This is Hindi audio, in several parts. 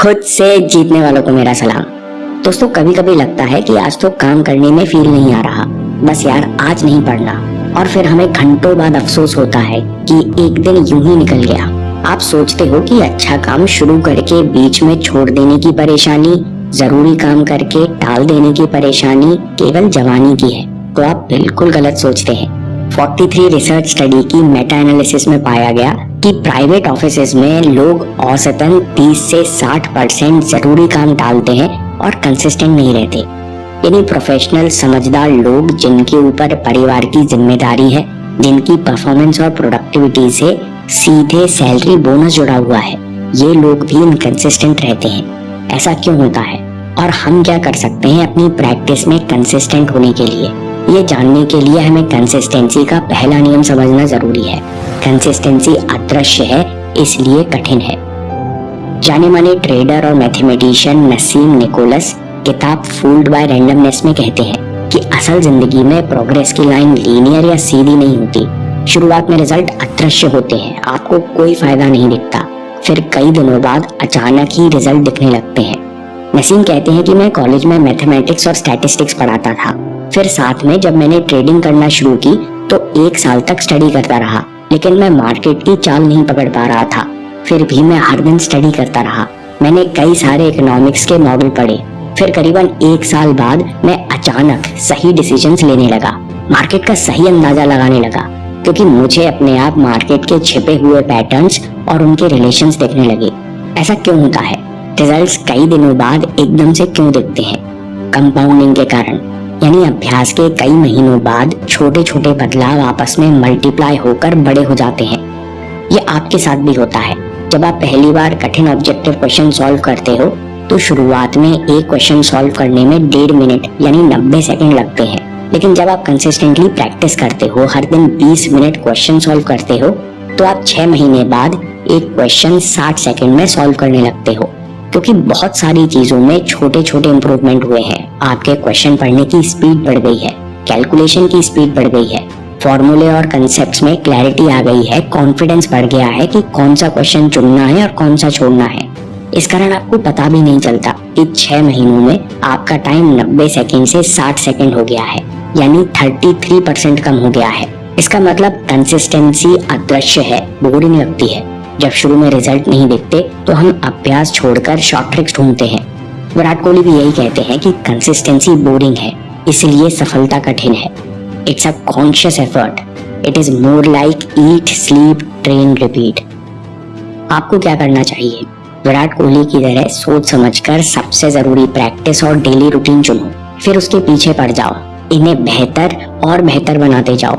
खुद से जीतने वालों को मेरा सलाम। दोस्तों, कभी कभी लगता है कि आज तो काम करने में फील नहीं आ रहा, बस यार आज नहीं पढ़ना, और फिर हमें घंटों बाद अफसोस होता है कि एक दिन यूं ही निकल गया। आप सोचते हो कि अच्छा काम शुरू करके बीच में छोड़ देने की परेशानी, जरूरी काम करके टाल देने की परेशानी केवल जवानी की है, तो आप बिल्कुल गलत सोचते हैं। 43 रिसर्च स्टडी की मेटा एनालिसिस में पाया गया कि प्राइवेट ऑफिसेज में लोग औसतन 30 से 60% जरूरी काम टालते हैं और कंसिस्टेंट नहीं रहते। यानी प्रोफेशनल समझदार लोग जिनके ऊपर परिवार की जिम्मेदारी है, जिनकी परफॉर्मेंस और प्रोडक्टिविटी से सीधे सैलरी बोनस जुड़ा हुआ है, ये लोग भी इनकंसिस्टेंट रहते हैं। ऐसा क्यों होता है और हम क्या कर सकते हैं अपनी प्रैक्टिस में कंसिस्टेंट होने के लिए? ये जानने के लिए हमें कंसिस्टेंसी का पहला नियम समझना जरूरी है। कंसिस्टेंसी अदृश्य है, इसलिए कठिन है। जाने माने ट्रेडर और मैथमेटिशियन नसीम निकोलस किताब फूल्ड बाय रैंडमनेस में कहते हैं कि असल जिंदगी में प्रोग्रेस की लाइन लीनियर या सीधी नहीं होती। शुरुआत में रिजल्ट अदृश्य होते हैं, आपको कोई फायदा नहीं दिखता, फिर कई दिनों बाद अचानक ही रिजल्ट दिखने लगते हैं। नसीम कहते हैं कि मैं कॉलेज में मैथमेटिक्स और स्टैटिस्टिक्स पढ़ाता था, फिर साथ में जब मैंने ट्रेडिंग करना शुरू की तो 1 साल तक स्टडी करता रहा, लेकिन मैं मार्केट की चाल नहीं पकड़ पा रहा था। फिर भी मैं हर दिन स्टडी करता रहा। मैंने कई सारे इकोनॉमिक्स के मॉडल पढ़े। फिर करीबन 1 साल बाद मैं अचानक सही डिसीजंस लेने लगा, मार्केट का सही अंदाजा लगाने लगा, क्योंकि मुझे अपने आप मार्केट के छिपे हुए पैटर्न्स और उनके रिलेशंस देखने लगे। ऐसा क्यों होता है? रिजल्ट्स कई दिनों बाद एकदम से क्यों दिखते हैं? कंपाउंडिंग के कारण, यानी अभ्यास के कई महीनों बाद छोटे छोटे बदलाव आपस में मल्टीप्लाई होकर बड़े हो जाते हैं। ये आपके साथ भी होता है। जब आप पहली बार कठिन ऑब्जेक्टिव क्वेश्चन सॉल्व करते हो तो शुरुआत में एक क्वेश्चन सॉल्व करने में 1.5 मिनट यानी 90 सेकंड लगते हैं, लेकिन जब आप कंसिस्टेंटली प्रैक्टिस करते हो, हर दिन 20 मिनट क्वेश्चन सॉल्व करते हो, तो आप 6 महीने बाद एक क्वेश्चन 60 सेकंड में सॉल्व करने लगते हो, क्योंकि बहुत सारी चीजों में छोटे छोटे इंप्रूवमेंट हुए हैं। आपके क्वेश्चन पढ़ने की स्पीड बढ़ गई है, कैलकुलेशन की स्पीड बढ़ गई है, फॉर्मूले और कंसेप्ट्स में क्लैरिटी आ गई है, कॉन्फिडेंस बढ़ गया है कि कौन सा क्वेश्चन चुनना है और कौन सा छोड़ना है। इस कारण आपको पता भी नहीं चलता कि 6 महीनों में आपका टाइम 90 सेकंड से 60 सेकंड हो गया है, यानी 33% कम हो गया है। इसका मतलब कंसिस्टेंसी अदृश्य है, बोरिंग लगती है। जब शुरू में रिजल्ट नहीं दिखते तो हम अभ्यास छोड़कर शॉर्ट ट्रिक्स ढूंढते हैं। विराट कोहली भी यही कहते हैं कि कंसिस्टेंसी बोरिंग है, इसलिए सफलता कठिन है। It's a conscious effort, it is more like eat sleep train repeat. आपको क्या करना चाहिए? विराट कोहली की तरह सोच समझकर सबसे जरूरी प्रैक्टिस और डेली रूटीन चुनो, फिर उसके पीछे पड़ जाओ, इन्हें बेहतर और बेहतर बनाते जाओ।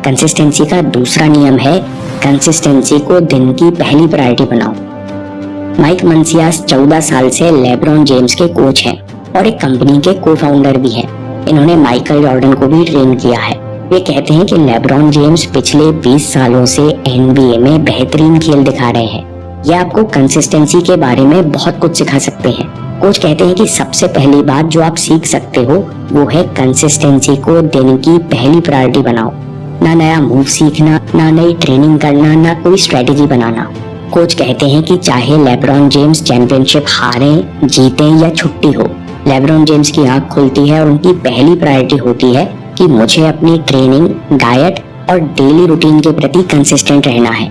कंसिस्टेंसी का दूसरा नियम है कंसिस्टेंसी को दिन की पहली प्रायोरिटी बनाओ। माइक मंसियास 14 साल से लेब्रॉन जेम्स के कोच हैं और एक कंपनी के को फाउंडर भी हैं। इन्होंने माइकल जॉर्डन को भी ट्रेन किया है। वे कहते हैं कि लेब्रॉन जेम्स पिछले 20 सालों से NBA में बेहतरीन खेल दिखा रहे हैं। ये आपको कंसिस्टेंसी के बारे में बहुत कुछ सिखा सकते हैं। कोच कहते हैं कि सबसे पहली बात जो आप सीख सकते हो वो है कंसिस्टेंसी को दिन की पहली प्रायोरिटी बनाओ। ना नया मूव सीखना, ना नई ट्रेनिंग करना, ना कोई स्ट्रेटेजी बनाना। कोच कहते हैं कि चाहे लेब्रॉन जेम्स चैंपियनशिप हारें, जीतें या छुट्टी हो, लेब्रॉन जेम्स की आंख खुलती है और उनकी पहली प्रायोरिटी होती है कि मुझे अपनी ट्रेनिंग, डाइट और डेली रूटीन के प्रति कंसिस्टेंट रहना है।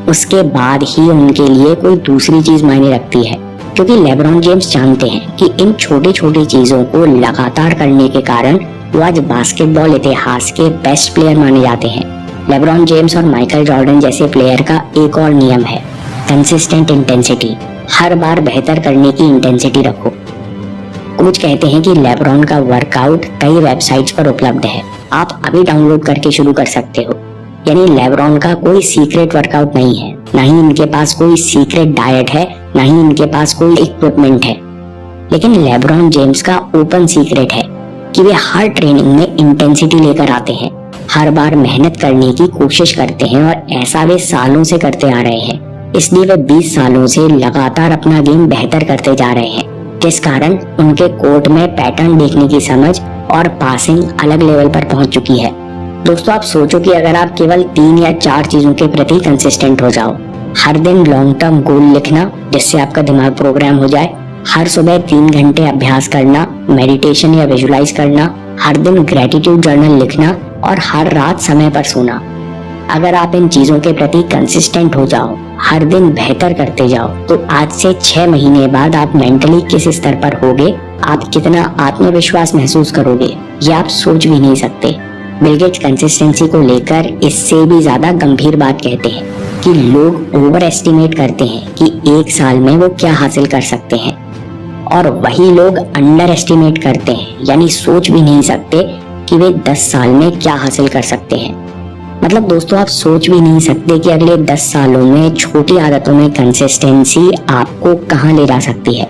उसके बाद ही उनके लिए कोई दूसरी चीज मायने रखती है, क्योंकि लेब्रॉन जेम्स जानते हैं कि इन छोटी छोटी चीजों को लगातार करने के कारण वो आज बास्केटबॉल इतिहास के बेस्ट प्लेयर माने जाते हैं। लेब्रॉन जेम्स और माइकल जॉर्डन जैसे प्लेयर का एक और नियम है कंसिस्टेंट इंटेंसिटी। हर बार बेहतर करने की इंटेंसिटी रखो। कोच कहते हैं कि लेब्रॉन का वर्कआउट कई वेबसाइट्स पर उपलब्ध है, आप अभी डाउनलोड करके शुरू कर सकते हो। यानी लेब्रॉन का कोई सीक्रेट वर्कआउट नहीं है, ना ही इनके पास कोई सीक्रेट डाइट है, ना ही इनके पास कोई इक्विपमेंट है। लेकिन लेब्रॉन जेम्स का ओपन सीक्रेट है कि वे हर ट्रेनिंग में इंटेंसिटी लेकर आते हैं, हर बार मेहनत करने की कोशिश करते हैं और ऐसा वे सालों से करते आ रहे हैं। इसलिए वे 20 सालों से लगातार अपना गेम बेहतर करते जा रहे हैं, जिस कारण उनके कोर्ट में पैटर्न देखने की समझ और पासिंग अलग लेवल पर पहुंच चुकी है। दोस्तों, आप सोचो कि अगर आप केवल 3 या 4 चीजों के प्रति कंसिस्टेंट हो जाओ, हर दिन लॉन्ग टर्म गोल लिखना जिससे आपका दिमाग प्रोग्राम हो जाए, हर सुबह 3 घंटे अभ्यास करना, मेडिटेशन या विजुलाइज करना, हर दिन ग्रेटिट्यूड जर्नल लिखना और हर रात समय पर सोना। अगर आप इन चीजों के प्रति कंसिस्टेंट हो जाओ, हर दिन बेहतर करते जाओ, तो आज से 6 महीने बाद आप मेंटली किस स्तर पर होगे, आप कितना आत्मविश्वास महसूस करोगे, ये आप सोच भी नहीं सकते। बिल गेट्स कंसिस्टेंसी को लेकर इससे भी ज्यादा गंभीर बात कहते हैं कि लोग ओवर एस्टिमेट करते हैं कि 1 साल में वो क्या हासिल कर सकते हैं, और वही लोग अंडर एस्टिमेट करते हैं, यानी सोच भी नहीं सकते कि वे 10 साल में क्या हासिल कर सकते हैं। मतलब दोस्तों, आप सोच भी नहीं सकते कि अगले 10 सालों में छोटी आदतों में कंसिस्टेंसी आपको कहां ले जा सकती है।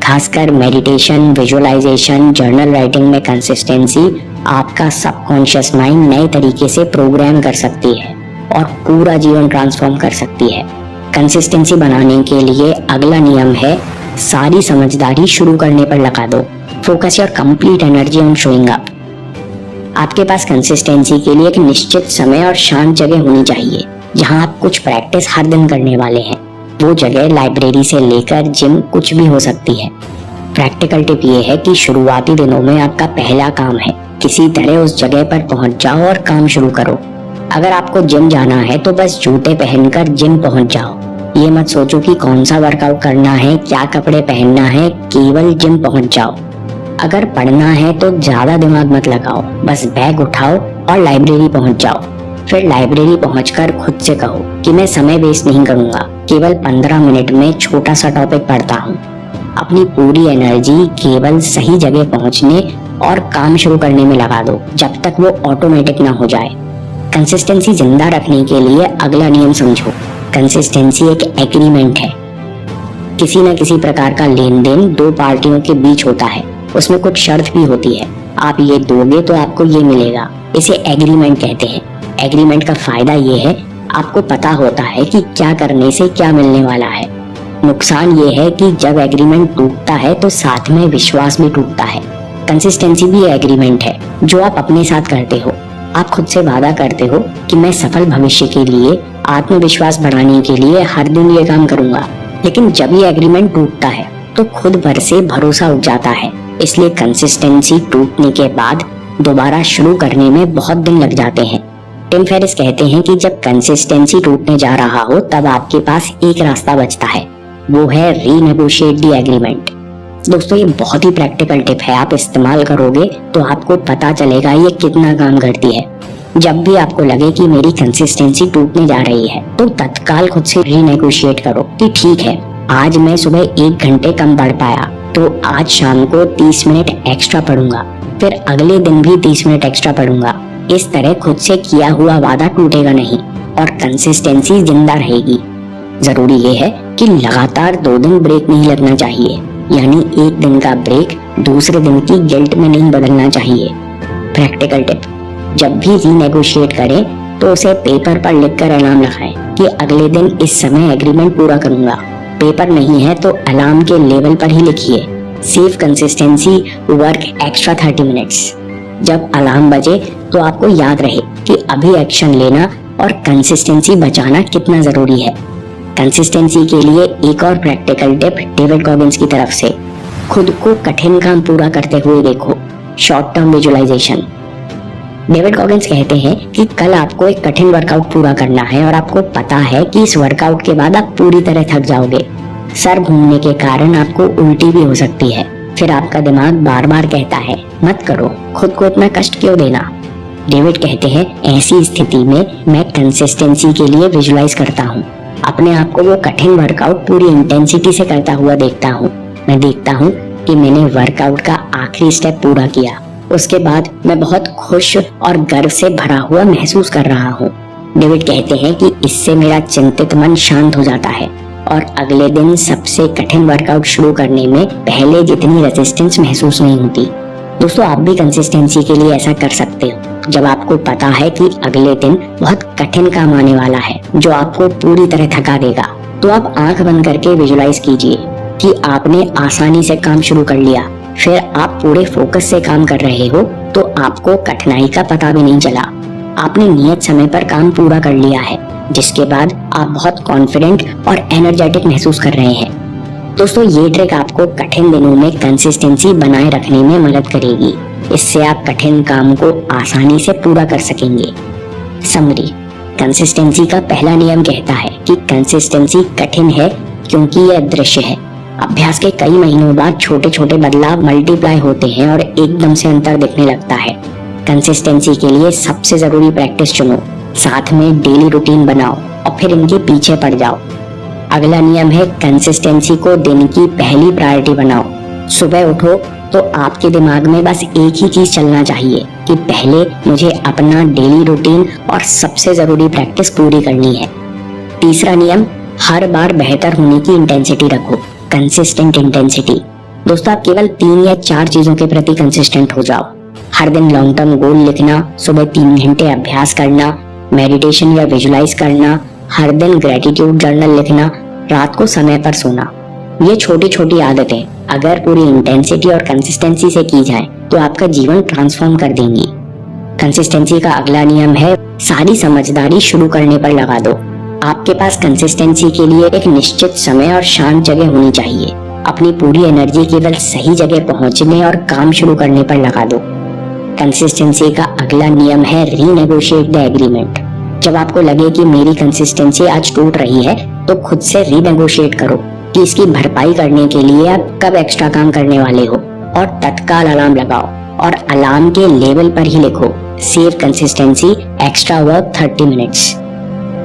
खासकर मेडिटेशन, विजुअलाइजेशन, जर्नल राइटिंग में कंसिस्टेंसी आपका सबकॉन्शियस माइंड नए तरीके से प्रोग्राम कर सकती है और पूरा जीवन ट्रांसफॉर्म कर सकती है। कंसिस्टेंसी बनाने के लिए अगला नियम है, सारी समझदारी शुरू करने पर लगा दो। Focus your complete energy on showing up. आपके पास कंसिस्टेंसी के लिए एक निश्चित समय और शांत जगह होनी चाहिए जहां आप कुछ प्रैक्टिस हर दिन करने वाले हैं। वो जगह लाइब्रेरी से लेकर जिम कुछ भी हो सकती है। प्रैक्टिकल टिप ये है कि शुरुआती दिनों में आपका पहला काम है किसी तरह उस जगह पर पहुंच जाओ और काम शुरू करो। अगर आपको जिम जाना है तो बस जूते पहनकर जिम पहुंच जाओ। ये मत सोचो कि कौन सा वर्कआउट करना है, क्या कपड़े पहनना है, केवल जिम पहुंच जाओ। अगर पढ़ना है तो ज्यादा दिमाग मत लगाओ, बस बैग उठाओ और लाइब्रेरी पहुंच जाओ। फिर लाइब्रेरी पहुंचकर खुद से कहो कि मैं समय वेस्ट नहीं करूंगा, केवल 15 मिनट में छोटा सा टॉपिक पढ़ता हूँ। अपनी पूरी एनर्जी केवल सही जगह पहुंचने और काम शुरू करने में लगा दो जब तक वो ऑटोमेटिक ना हो जाए। कंसिस्टेंसी जिंदा रखने के लिए अगला नियम समझो। कंसिस्टेंसी एक एग्रीमेंट है। किसी न किसी प्रकार का लेन देन 2 पार्टियों के बीच होता है, उसमें कुछ शर्त भी होती है। आप ये दोगे तो आपको ये मिलेगा, इसे एग्रीमेंट कहते हैं। एग्रीमेंट का फायदा ये है, आपको पता होता है कि क्या करने से क्या मिलने वाला है। नुकसान ये है कि जब एग्रीमेंट टूटता है तो साथ में विश्वास भी टूटता है। कंसिस्टेंसी भी एग्रीमेंट है जो आप अपने साथ करते हो। आप खुद से वादा करते हो कि मैं सफल भविष्य के लिए, आत्मविश्वास बढ़ाने के लिए हर दिन ये काम करूंगा। लेकिन जब ये एग्रीमेंट टूटता है तो खुद भर से भरोसा उठ जाता है। इसलिए कंसिस्टेंसी टूटने के बाद दोबारा शुरू करने में बहुत दिन लग जाते हैं। टिम फेरिस कहते हैं कि जब कंसिस्टेंसी टूटने जा रहा हो तब आपके पास एक रास्ता बचता है, वो है रीनेगोशिएट द एग्रीमेंट। दोस्तों, ये बहुत ही प्रैक्टिकल टिप है, आप इस्तेमाल करोगे तो आपको पता चलेगा ये कितना काम करती है। जब भी आपको लगे कि मेरी कंसिस्टेंसी टूटने जा रही है तो तत्काल खुद से रीनेगोशिएट करो कि ठीक है, आज मैं सुबह 1 घंटे कम पढ़ पाया तो आज शाम को 30 मिनट एक्स्ट्रा पढ़ूंगा, फिर अगले दिन भी 30 मिनट एक्स्ट्रा पढ़ूंगा। इस तरह खुद से किया हुआ वादा टूटेगा नहीं और कंसिस्टेंसी जिंदा रहेगी। जरूरी ये है कि लगातार 2 दिन ब्रेक नहीं लगना चाहिए, यानी एक दिन का ब्रेक दूसरे दिन की गिल्ट में नहीं बदलना चाहिए। प्रैक्टिकल टिप, जब भी रीनेगोशिएट करें तो उसे पेपर पर लिखकर अलार्म लगाएं कि अगले दिन इस समय एग्रीमेंट पूरा करूंगा। पेपर नहीं है तो अलार्म के लेवल पर ही लिखिए, save consistency work extra 30 minutes. जब अलार्म बजे तो आपको याद रहे कि अभी एक्शन लेना और कंसिस्टेंसी बचाना कितना जरूरी है। कंसिस्टेंसी के लिए एक और प्रैक्टिकल टिप डेविड गॉगिंस की तरफ से, खुद को कठिन काम पूरा करते हुए देखो। Short term visualisation. David Goggins कहते हैं कि कल आपको एक कठिन वर्कआउट पूरा करना है और आपको पता है कि इस वर्कआउट के बाद आप पूरी तरह थक जाओगे। सर घूमने के कारण आपको उल्टी भी हो सकती है। फिर आपका दिमाग बार बार कहता है मत करो, खुद को इतना कष्ट क्यों देना। डेविड कहते हैं ऐसी स्थिति में मैं कंसिस्टेंसी के लिए विजुअलाइज करता हूँ, अपने आप को वो कठिन वर्कआउट पूरी इंटेंसिटी से करता हुआ देखता हूँ। मैं देखता हूँ कि मैंने वर्कआउट का आखिरी स्टेप पूरा किया, उसके बाद मैं बहुत खुश और गर्व से भरा हुआ महसूस कर रहा हूँ। डेविड कहते हैं कि इससे मेरा चिंतित मन शांत हो जाता है और अगले दिन सबसे कठिन वर्कआउट शुरू करने में पहले जितनी रेजिस्टेंस महसूस नहीं होती। दोस्तों, आप भी कंसिस्टेंसी के लिए ऐसा कर सकते हो। जब आपको पता है कि अगले दिन बहुत कठिन काम आने वाला है जो आपको पूरी तरह थका देगा, तो आप आंख बंद करके विजुलाइज कीजिए कि आपने आसानी से काम शुरू कर लिया। फिर आप पूरे फोकस से काम कर रहे हो तो आपको कठिनाई का पता भी नहीं चला। आपने नियत समय पर काम पूरा कर लिया है। जिसके बाद आप बहुत कॉन्फिडेंट और एनर्जेटिक महसूस कर रहे हैं। दोस्तों, ये ट्रिक आपको कठिन दिनों में कंसिस्टेंसी बनाए रखने में मदद करेगी। इससे आप कठिन काम को आसानी से पूरा कर सकेंगे। समरी, कंसिस्टेंसी का पहला नियम कहता है कि कंसिस्टेंसी कठिन है क्योंकि यह अदृश्य है। अभ्यास के कई महीनों बाद छोटे छोटे बदलाव मल्टीप्लाई होते हैं और एकदम से अंतर दिखने लगता है। कंसिस्टेंसी के लिए सबसे जरूरी प्रैक्टिस चुनो, साथ में डेली रूटीन बनाओ और फिर इनके पीछे पड़ जाओ। अगला नियम है कंसिस्टेंसी को दिन की पहली प्रायोरिटी बनाओ। सुबह उठो तो आपके दिमाग में बस एक ही चीज चलना चाहिए कि पहले मुझे अपना डेली रूटीन और सबसे जरूरी प्रैक्टिस पूरी करनी है। तीसरा नियम, हर बार बेहतर होने की इंटेंसिटी रखो, कंसिस्टेंट इंटेंसिटी। दोस्तों, आप केवल 3 या 4 चीजों के प्रति कंसिस्टेंट हो जाओ। हर दिन लॉन्ग टर्म गोल लिखना, सुबह 3 घंटे अभ्यास करना, मेडिटेशन या विजुलाइज करना, हर दिन ग्रेटिट्यूड जर्नल लिखना, रात को समय पर सोना। ये छोटी छोटी आदतें अगर पूरी इंटेंसिटी और कंसिस्टेंसी से की जाए तो आपका जीवन ट्रांसफॉर्म कर देंगी। कंसिस्टेंसी का अगला नियम है सारी समझदारी शुरू करने पर लगा दो। आपके पास कंसिस्टेंसी के लिए एक निश्चित समय और शांत जगह होनी चाहिए। अपनी पूरी एनर्जी केवल सही जगह पहुंचने और काम शुरू करने पर लगा दो। कंसिस्टेंसी का अगला नियम है रीनेगोशिएट द एग्रीमेंट। जब आपको लगे कि मेरी कंसिस्टेंसी आज टूट रही है तो खुद से रीनेगोशिएट करो कि इसकी भरपाई करने के लिए आप कब एक्स्ट्रा काम करने वाले हो और तत्काल अलार्म लगाओ और अलार्म के लेवल पर ही लिखो, save consistency, extra work 30 minutes.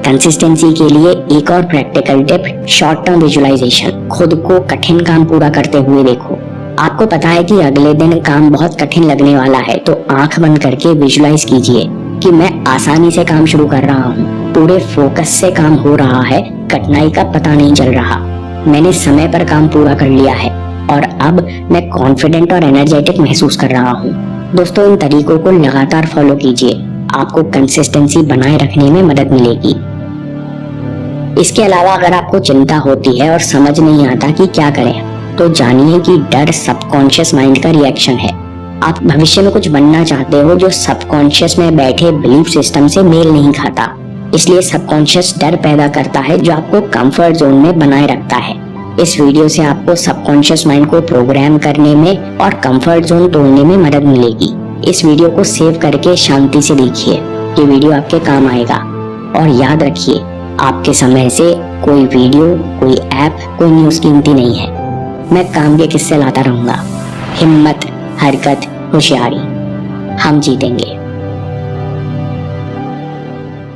Consistency के लिए एक और practical tip, short term visualisation. खुद को कठिन काम पूरा करते हुए देखो। आपको पता है कि अगले दिन काम बहुत कठिन लगने वाला है तो आंख बंद करके विजुअलाइज कीजिए कि मैं आसानी से काम शुरू कर रहा हूँ, पूरे फोकस से काम हो रहा है, कठिनाई का पता नहीं चल रहा, मैंने समय पर काम पूरा कर लिया है और अब मैं कॉन्फिडेंट और एनर्जेटिक महसूस कर रहा हूँ। दोस्तों, इन तरीकों को लगातार फॉलो कीजिए, आपको कंसिस्टेंसी बनाए रखने में मदद मिलेगी। इसके अलावा अगर आपको चिंता होती है और समझ नहीं आता कि क्या करें, तो जानिए कि डर सबकॉन्शियस माइंड का रिएक्शन है। आप भविष्य में कुछ बनना चाहते हो जो सबकॉन्शियस में बैठे बिलीफ सिस्टम से मेल नहीं खाता, इसलिए सबकॉन्शियस डर पैदा करता है जो आपको कंफर्ट जोन में बनाए रखता है। इस वीडियो से आपको सबकॉन्शियस माइंड को प्रोग्राम करने में और कंफर्ट जोन तोड़ने में मदद मिलेगी। इस वीडियो को सेव करके शांति से देखिए, ये वीडियो आपके काम आएगा। और याद रखिए, आपके समय से कोई वीडियो, कोई ऐप, कोई न्यूज कीमती नहीं है। मैं काम के किस्से लाता रहूंगा। हिम्मत, हरकत, होशियारी, हम जीतेंगे।